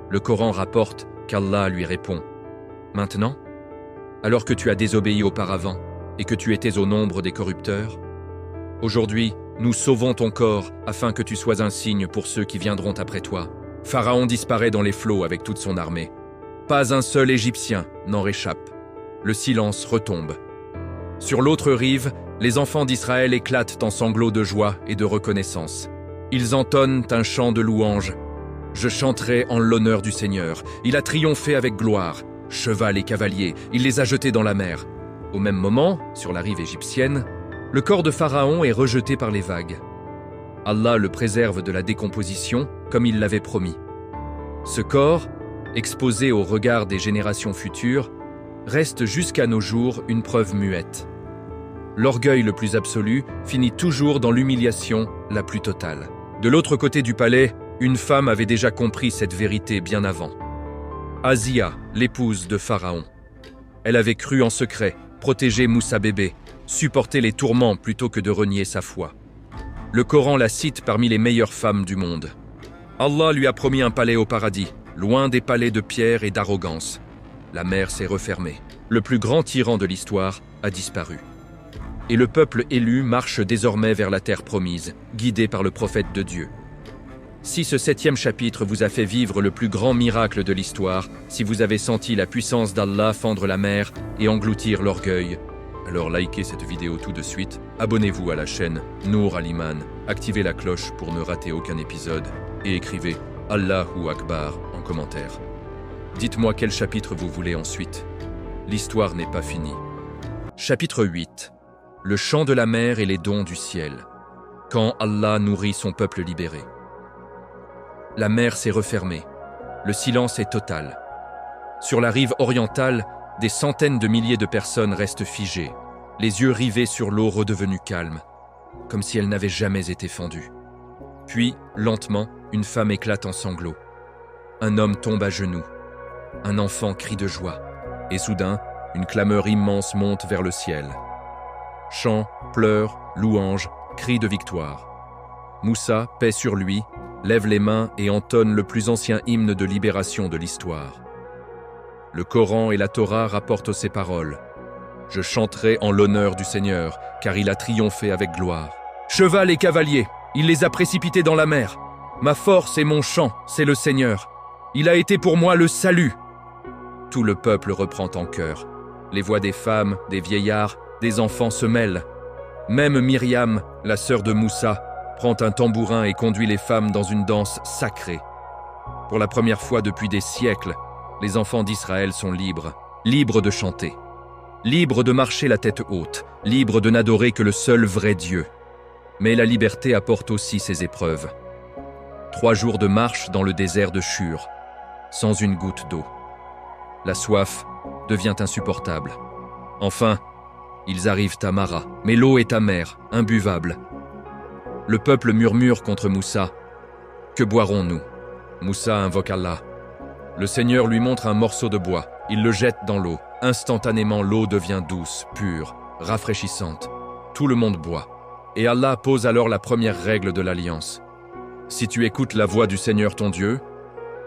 Le Coran rapporte qu'Allah lui répond « Maintenant, alors que tu as désobéi auparavant et que tu étais au nombre des corrupteurs, aujourd'hui, nous sauvons ton corps afin que tu sois un signe pour ceux qui viendront après toi. » Pharaon disparaît dans les flots avec toute son armée. Pas un seul Égyptien n'en réchappe. Le silence retombe. Sur l'autre rive, les enfants d'Israël éclatent en sanglots de joie et de reconnaissance. Ils entonnent un chant de louange. « Je chanterai en l'honneur du Seigneur. Il a triomphé avec gloire. cheval et cavaliers, il les a jetés dans la mer. Au même moment, sur la rive égyptienne, le corps de Pharaon est rejeté par les vagues. Allah le préserve de la décomposition, comme il l'avait promis. Ce corps, exposé au regard des générations futures, reste jusqu'à nos jours une preuve muette. L'orgueil le plus absolu finit toujours dans l'humiliation la plus totale. De l'autre côté du palais, une femme avait déjà compris cette vérité bien avant. Asiya, l'épouse de Pharaon. Elle avait cru en secret, protéger Moussa bébé, supporter les tourments plutôt que de renier sa foi. Le Coran la cite parmi les meilleures femmes du monde. Allah lui a promis un palais au paradis, loin des palais de pierre et d'arrogance. La mer s'est refermée. Le plus grand tyran de l'histoire a disparu. Et le peuple élu marche désormais vers la terre promise, guidé par le prophète de Dieu. Si ce 7e chapitre vous a fait vivre le plus grand miracle de l'histoire, si vous avez senti la puissance d'Allah fendre la mer et engloutir l'orgueil, alors likez cette vidéo tout de suite, abonnez-vous à la chaîne Nour Al-Iman, activez la cloche pour ne rater aucun épisode et écrivez Allahu Akbar en commentaire. Dites-moi quel chapitre vous voulez ensuite. L'histoire n'est pas finie. Chapitre 8. Le chant de la mer et les dons du ciel. Quand Allah nourrit son peuple libéré. La mer s'est refermée. Le silence est total. Sur la rive orientale, des centaines de milliers de personnes restent figées, les yeux rivés sur l'eau redevenue calme, comme si elle n'avait jamais été fendue. Puis, lentement, une femme éclate en sanglots. Un homme tombe à genoux. Un enfant crie de joie. Et soudain, une clameur immense monte vers le ciel. Chants, pleurs, louanges, cris de victoire. Moussa, paix sur lui, lève les mains et entonne le plus ancien hymne de libération de l'histoire. Le Coran et la Torah rapportent ces paroles. « Je chanterai en l'honneur du Seigneur, car il a triomphé avec gloire. Cheval et cavalier, il les a précipités dans la mer. Ma force et mon chant, c'est le Seigneur. Il a été pour moi le salut. » Tout le peuple reprend en chœur. Les voix des femmes, des vieillards, des enfants se mêlent. Même Myriam, la sœur de Moussa, prend un tambourin et conduit les femmes dans une danse sacrée. Pour la première fois depuis des siècles, les enfants d'Israël sont libres, libres de chanter, libres de marcher la tête haute, libres de n'adorer que le seul vrai Dieu. Mais la liberté apporte aussi ses épreuves. 3 jours de marche dans le désert de Shur, sans une goutte d'eau. La soif devient insupportable. Enfin, ils arrivent à Mara, mais l'eau est amère, imbuvable. Le peuple murmure contre Moussa. Que boirons-nous? Moussa invoque Allah. Le Seigneur lui montre un morceau de bois. Il le jette dans l'eau. Instantanément, l'eau devient douce, pure, rafraîchissante. Tout le monde boit. Et Allah pose alors la première règle de l'alliance. Si tu écoutes la voix du Seigneur ton Dieu,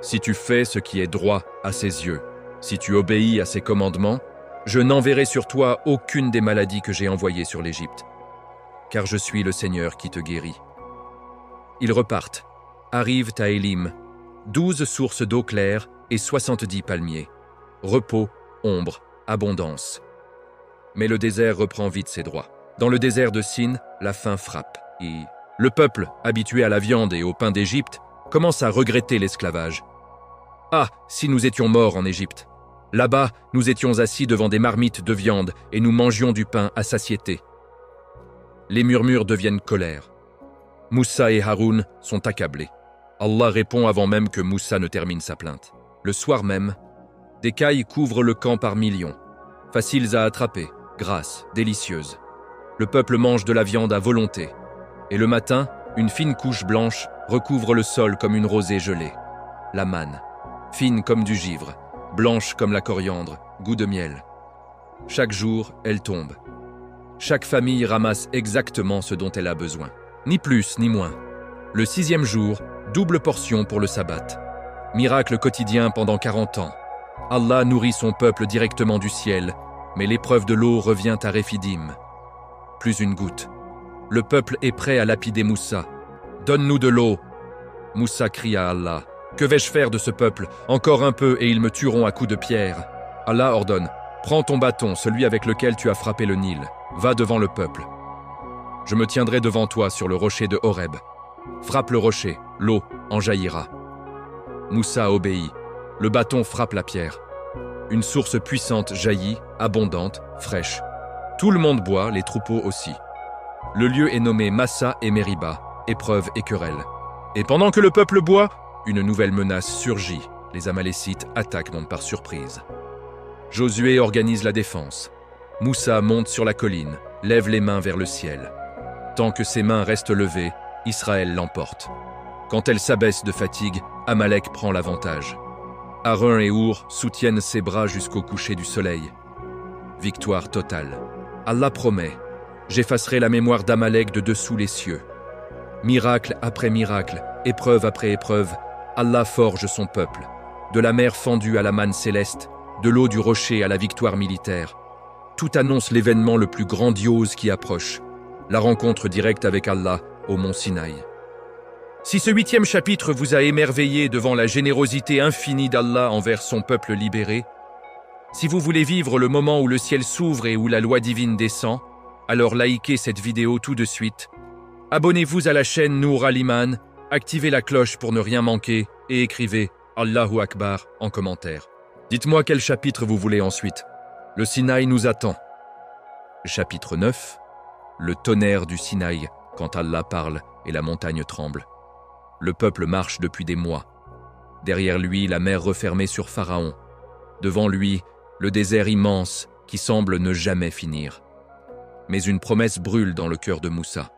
si tu fais ce qui est droit à ses yeux, si tu obéis à ses commandements, je n'enverrai sur toi aucune des maladies que j'ai envoyées sur l'Égypte, car je suis le Seigneur qui te guérit. Ils repartent, arrivent à Élim, 12 sources d'eau claire et 70 palmiers. Repos, ombre, abondance. Mais le désert reprend vite ses droits. Dans le désert de Sin, la faim frappe. Et le peuple, habitué à la viande et au pain d'Égypte, commence à regretter l'esclavage. Ah, si nous étions morts en Égypte! Là-bas, nous étions assis devant des marmites de viande et nous mangions du pain à satiété. Les murmures deviennent colère. Moussa et Haroun sont accablés. Allah répond avant même que Moussa ne termine sa plainte. Le soir même, des cailles couvrent le camp par millions. Faciles à attraper, grasses, délicieuses. Le peuple mange de la viande à volonté. Et le matin, une fine couche blanche recouvre le sol comme une rosée gelée. La manne, fine comme du givre, blanche comme la coriandre, goût de miel. Chaque jour, elle tombe. Chaque famille ramasse exactement ce dont elle a besoin. Ni plus, ni moins. Le 6e jour, double portion pour le sabbat. Miracle quotidien pendant 40 ans. Allah nourrit son peuple directement du ciel, mais l'épreuve de l'eau revient à Réphidim. Plus une goutte. Le peuple est prêt à lapider Moussa. « Donne-nous de l'eau !» Moussa crie à Allah. « Que vais-je faire de ce peuple? Encore un peu et ils me tueront à coups de pierre. » Allah ordonne. « Prends ton bâton, celui avec lequel tu as frappé le Nil. Va devant le peuple. Je me tiendrai devant toi sur le rocher de Horeb. Frappe le rocher, l'eau en jaillira. » Moussa obéit. Le bâton frappe la pierre. Une source puissante jaillit, abondante, fraîche. Tout le monde boit, les troupeaux aussi. Le lieu est nommé Massa et Meriba, épreuve et querelle. Et pendant que le peuple boit, une nouvelle menace surgit. Les Amalécites attaquent monde par surprise. Josué organise la défense. Moussa monte sur la colline, lève les mains vers le ciel. Tant que ses mains restent levées, Israël l'emporte. Quand elle s'abaisse de fatigue, Amalek prend l'avantage. Aaron et Our soutiennent ses bras jusqu'au coucher du soleil. Victoire totale. Allah promet « J'effacerai la mémoire d'Amalek de dessous les cieux ». Miracle après miracle, épreuve après épreuve, Allah forge son peuple. De la mer fendue à la manne céleste, de l'eau du rocher à la victoire militaire. Tout annonce l'événement le plus grandiose qui approche, la rencontre directe avec Allah au mont Sinaï. Si ce 8e chapitre vous a émerveillé devant la générosité infinie d'Allah envers son peuple libéré, si vous voulez vivre le moment où le ciel s'ouvre et où la loi divine descend, alors likez cette vidéo tout de suite. Abonnez-vous à la chaîne Nour Al-Iman, activez la cloche pour ne rien manquer et écrivez Allahu Akbar en commentaire. Dites-moi quel chapitre vous voulez ensuite. Le Sinaï nous attend. Chapitre 9. Le tonnerre du Sinaï, quand Allah parle et la montagne tremble. Le peuple marche depuis des mois. Derrière lui, la mer refermée sur Pharaon. Devant lui, le désert immense qui semble ne jamais finir. Mais une promesse brûle dans le cœur de Moussa.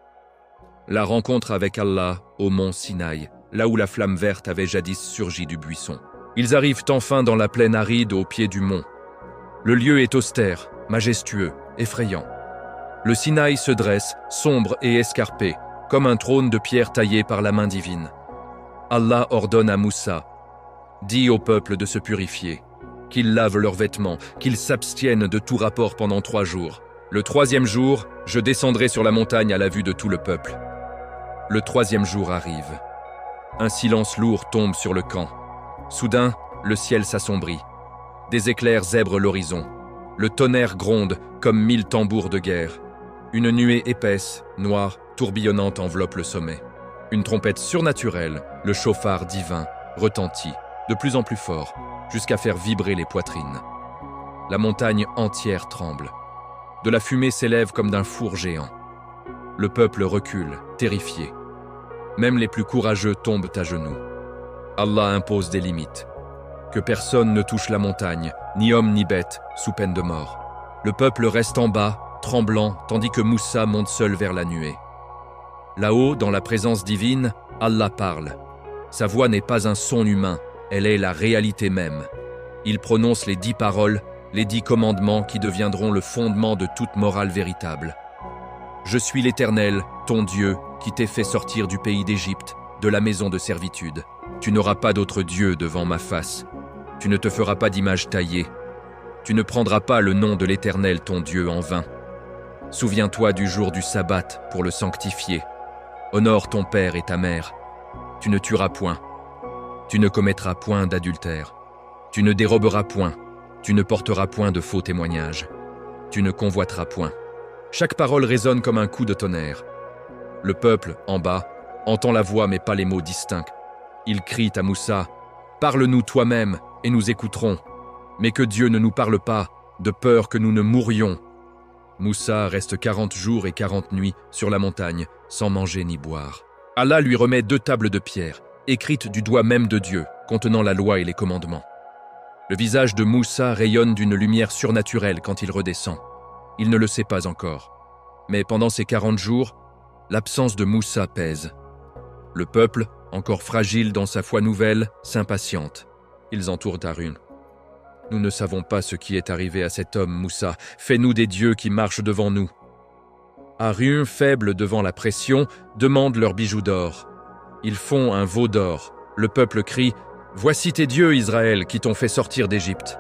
La rencontre avec Allah au mont Sinaï, là où la flamme verte avait jadis surgi du buisson. Ils arrivent enfin dans la plaine aride au pied du mont. Le lieu est austère, majestueux, effrayant. Le Sinaï se dresse, sombre et escarpé, comme un trône de pierre taillé par la main divine. Allah ordonne à Moussa, « Dis au peuple de se purifier, qu'ils lavent leurs vêtements, qu'ils s'abstiennent de tout rapport pendant 3 jours. Le 3e jour, je descendrai sur la montagne à la vue de tout le peuple. » Le 3e jour arrive. Un silence lourd tombe sur le camp. Soudain, le ciel s'assombrit. Des éclairs zèbrent l'horizon. Le tonnerre gronde comme 1000 tambours de guerre. Une nuée épaisse, noire, tourbillonnante enveloppe le sommet. Une trompette surnaturelle, le chauffard divin, retentit, de plus en plus fort, jusqu'à faire vibrer les poitrines. La montagne entière tremble. De la fumée s'élève comme d'un four géant. Le peuple recule, terrifié. Même les plus courageux tombent à genoux. Allah impose des limites. Que personne ne touche la montagne, ni homme ni bête, sous peine de mort. Le peuple reste en bas, tremblant, tandis que Moussa monte seul vers la nuée. Là-haut, dans la présence divine, Allah parle. Sa voix n'est pas un son humain, elle est la réalité même. Il prononce les 10 paroles, les 10 commandements qui deviendront le fondement de toute morale véritable. Je suis l'Éternel, ton Dieu, qui t'ai fait sortir du pays d'Égypte, de la maison de servitude. Tu n'auras pas d'autre Dieu devant ma face. Tu ne te feras pas d'image taillée. Tu ne prendras pas le nom de l'Éternel, ton Dieu, en vain. Souviens-toi du jour du sabbat pour le sanctifier. Honore ton père et ta mère. Tu ne tueras point. Tu ne commettras point d'adultère. Tu ne déroberas point. Tu ne porteras point de faux témoignages. Tu ne convoiteras point. Chaque parole résonne comme un coup de tonnerre. Le peuple, en bas, entend la voix mais pas les mots distincts. Il crie à Moussa, « Parle-nous toi-même et nous écouterons. Mais que Dieu ne nous parle pas, de peur que nous ne mourions. » Moussa reste 40 jours et 40 nuits sur la montagne, sans manger ni boire. Allah lui remet 2 tables de pierre, écrites du doigt même de Dieu, contenant la loi et les commandements. Le visage de Moussa rayonne d'une lumière surnaturelle quand il redescend. Il ne le sait pas encore. Mais pendant ces 40 jours, l'absence de Moussa pèse. Le peuple, encore fragile dans sa foi nouvelle, s'impatiente. Ils entourent Aaron. « Nous ne savons pas ce qui est arrivé à cet homme, Moussa. Fais-nous des dieux qui marchent devant nous. » Aaron, faible devant la pression, demande leurs bijoux d'or. Ils font un veau d'or. Le peuple crie « Voici tes dieux, Israël, qui t'ont fait sortir d'Égypte. »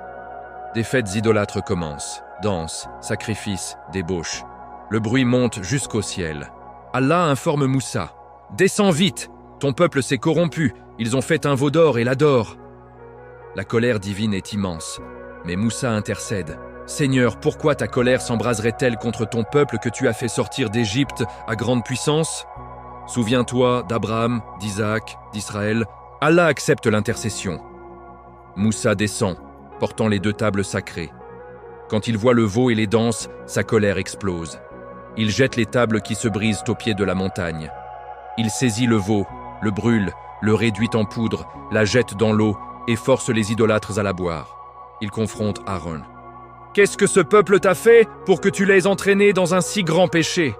Des fêtes idolâtres commencent. Danses, sacrifices, débauches. Le bruit monte jusqu'au ciel. Allah informe Moussa. « Descends vite, ton peuple s'est corrompu, ils ont fait un veau d'or et l'adorent. » La colère divine est immense, mais Moussa intercède. « Seigneur, pourquoi ta colère s'embraserait-elle contre ton peuple que tu as fait sortir d'Égypte à grande puissance? Souviens-toi d'Abraham, d'Isaac, d'Israël. Allah accepte l'intercession. » Moussa descend. portant les 2 tables sacrées. Quand il voit le veau et les danses, sa colère explose. Il jette les tables qui se brisent au pied de la montagne. Il saisit le veau, le brûle, le réduit en poudre, la jette dans l'eau et force les idolâtres à la boire. Il confronte Aaron. « Qu'est-ce que ce peuple t'a fait pour que tu l'aies entraîné dans un si grand péché ?»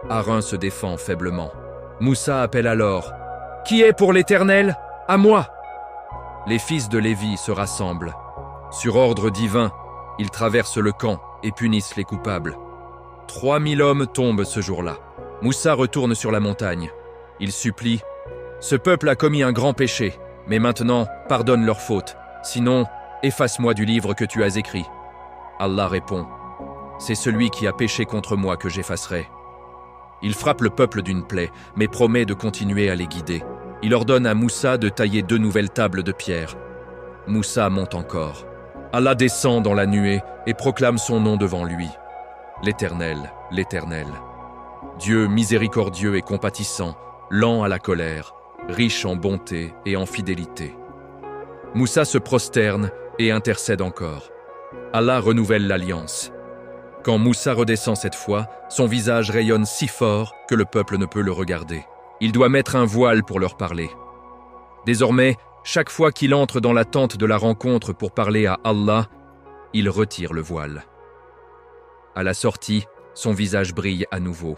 Aaron se défend faiblement. Moussa appelle alors. « Qui est pour l'Éternel? À moi !» Les fils de Lévi se rassemblent. Sur ordre divin, ils traversent le camp et punissent les coupables. 3000 hommes tombent ce jour-là. Moussa retourne sur la montagne. Il supplie « Ce peuple a commis un grand péché, mais maintenant, pardonne leurs fautes. Sinon, efface-moi du livre que tu as écrit. » Allah répond « C'est celui qui a péché contre moi que j'effacerai. » Il frappe le peuple d'une plaie, mais promet de continuer à les guider. Il ordonne à Moussa de tailler 2 nouvelles tables de pierre. Moussa monte encore. Allah descend dans la nuée et proclame son nom devant lui. L'Éternel, l'Éternel. Dieu miséricordieux et compatissant, lent à la colère, riche en bonté et en fidélité. Moussa se prosterne et intercède encore. Allah renouvelle l'alliance. Quand Moussa redescend cette fois, son visage rayonne si fort que le peuple ne peut le regarder. Il doit mettre un voile pour leur parler. Désormais, chaque fois qu'il entre dans la tente de la rencontre pour parler à Allah, il retire le voile. À la sortie, son visage brille à nouveau.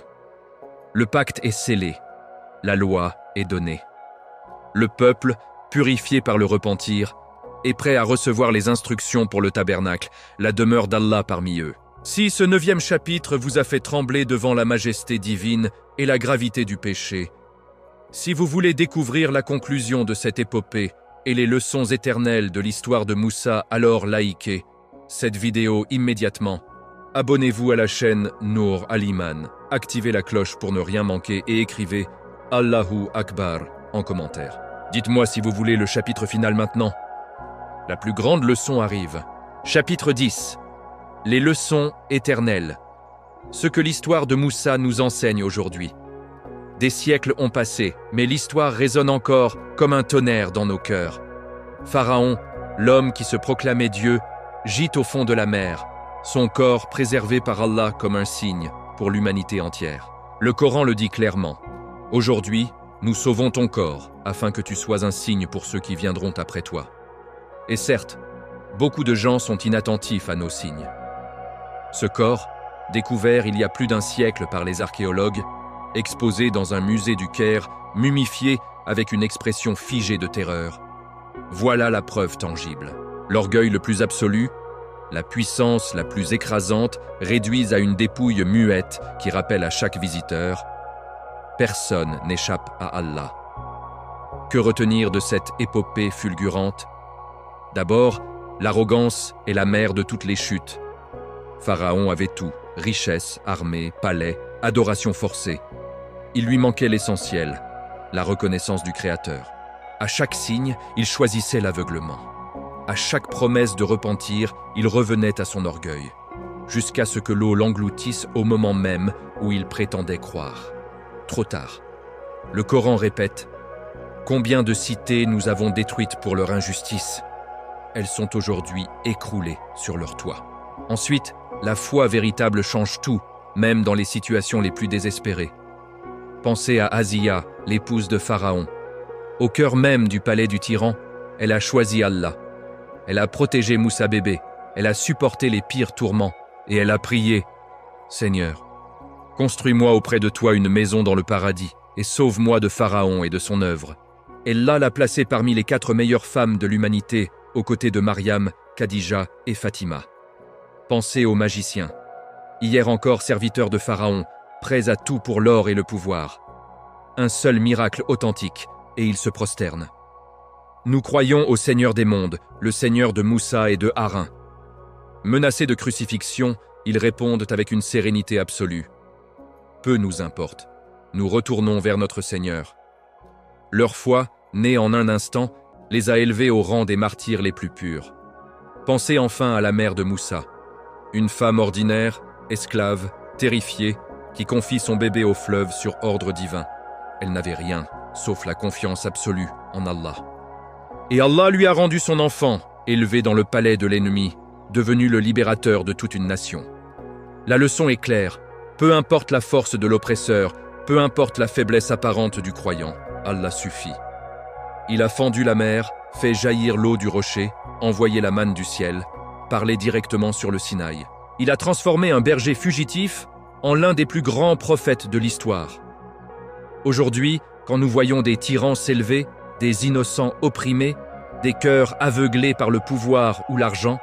Le pacte est scellé, la loi est donnée. Le peuple, purifié par le repentir, est prêt à recevoir les instructions pour le tabernacle, la demeure d'Allah parmi eux. Si ce 9e chapitre vous a fait trembler devant la majesté divine et la gravité du péché, si vous voulez découvrir la conclusion de cette épopée et les leçons éternelles de l'histoire de Moussa, alors likez cette vidéo immédiatement. Abonnez-vous à la chaîne Nour Al-Iman, activez la cloche pour ne rien manquer et écrivez Allahu Akbar en commentaire. Dites-moi si vous voulez le chapitre final maintenant. La plus grande leçon arrive. Chapitre 10. Les leçons éternelles. Ce que l'histoire de Moussa nous enseigne aujourd'hui. Des siècles ont passé, mais l'histoire résonne encore comme un tonnerre dans nos cœurs. Pharaon, l'homme qui se proclamait Dieu, gît au fond de la mer, son corps préservé par Allah comme un signe pour l'humanité entière. Le Coran le dit clairement. Aujourd'hui, nous sauvons ton corps afin que tu sois un signe pour ceux qui viendront après toi. Et certes, beaucoup de gens sont inattentifs à nos signes. Ce corps, découvert il y a plus d'1 siècle par les archéologues, exposé dans un musée du Caire, mumifié avec une expression figée de terreur. Voilà la preuve tangible. L'orgueil le plus absolu, la puissance la plus écrasante réduisent à une dépouille muette qui rappelle à chaque visiteur « Personne n'échappe à Allah ». Que retenir de cette épopée fulgurante? D'abord, l'arrogance est la mère de toutes les chutes. Pharaon avait tout, richesse, armée, palais, adoration forcée. Il lui manquait l'essentiel, la reconnaissance du Créateur. À chaque signe, il choisissait l'aveuglement. À chaque promesse de repentir, il revenait à son orgueil, jusqu'à ce que l'eau l'engloutisse au moment même où il prétendait croire. Trop tard. Le Coran répète « Combien de cités nous avons détruites pour leur injustice ? Elles sont aujourd'hui écroulées sur leur toit. » Ensuite, la foi véritable change tout, même dans les situations les plus désespérées. Pensez à Asiya, l'épouse de Pharaon. Au cœur même du palais du tyran, elle a choisi Allah. Elle a protégé Moussa bébé, elle a supporté les pires tourments, et elle a prié « Seigneur, construis-moi auprès de toi une maison dans le paradis, et sauve-moi de Pharaon et de son œuvre. » Allah l'a placée parmi les 4 meilleures femmes de l'humanité, aux côtés de Mariam, Khadija et Fatima. Pensez aux magiciens. Hier encore serviteurs de Pharaon, prêts à tout pour l'or et le pouvoir. Un seul miracle authentique, et ils se prosternent. Nous croyons au Seigneur des mondes, le Seigneur de Moussa et de Harin. Menacés de crucifixion, ils répondent avec une sérénité absolue. Peu nous importe, nous retournons vers notre Seigneur. Leur foi, née en un instant, les a élevés au rang des martyrs les plus purs. Pensez enfin à la mère de Moussa, une femme ordinaire, esclave, terrifiée, qui confie son bébé au fleuve sur ordre divin. Elle n'avait rien, sauf la confiance absolue en Allah. Et Allah lui a rendu son enfant, élevé dans le palais de l'ennemi, devenu le libérateur de toute une nation. La leçon est claire, peu importe la force de l'oppresseur, peu importe la faiblesse apparente du croyant, Allah suffit. Il a fendu la mer, fait jaillir l'eau du rocher, envoyé la manne du ciel, parlé directement sur le Sinaï. Il a transformé un berger fugitif en l'un des plus grands prophètes de l'histoire. Aujourd'hui, quand nous voyons des tyrans s'élever, des innocents opprimés, des cœurs aveuglés par le pouvoir ou l'argent,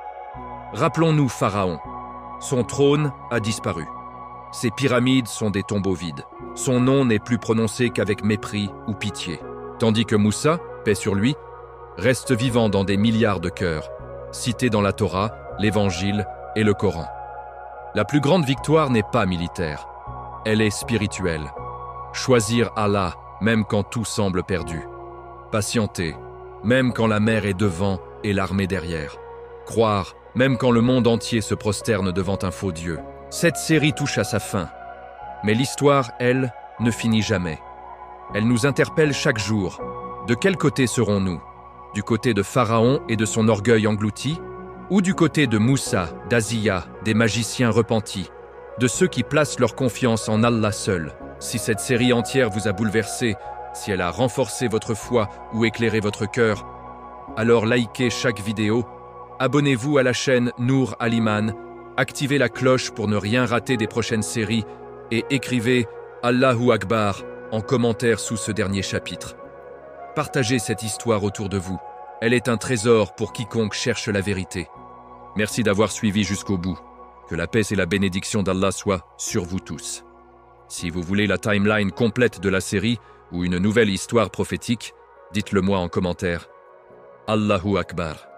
rappelons-nous Pharaon. Son trône a disparu. Ses pyramides sont des tombeaux vides. Son nom n'est plus prononcé qu'avec mépris ou pitié. Tandis que Moussa, paix sur lui, reste vivant dans des milliards de cœurs, cité dans la Torah, l'Évangile et le Coran. La plus grande victoire n'est pas militaire, elle est spirituelle. Choisir Allah, même quand tout semble perdu. Patienter, même quand la mer est devant et l'armée derrière. Croire, même quand le monde entier se prosterne devant un faux Dieu. Cette série touche à sa fin. Mais l'histoire, elle, ne finit jamais. Elle nous interpelle chaque jour. De quel côté serons-nous? Du côté de Pharaon et de son orgueil englouti? Ou du côté de Moussa, d'Asiya, des magiciens repentis, de ceux qui placent leur confiance en Allah seul? Si cette série entière vous a bouleversé, si elle a renforcé votre foi ou éclairé votre cœur, alors likez chaque vidéo, abonnez-vous à la chaîne Nour Al-Iman, activez la cloche pour ne rien rater des prochaines séries et écrivez Allahu Akbar en commentaire sous ce dernier chapitre. Partagez cette histoire autour de vous. Elle est un trésor pour quiconque cherche la vérité. Merci d'avoir suivi jusqu'au bout. Que la paix et la bénédiction d'Allah soient sur vous tous. Si vous voulez la timeline complète de la série ou une nouvelle histoire prophétique, dites-le moi en commentaire. Allahu Akbar.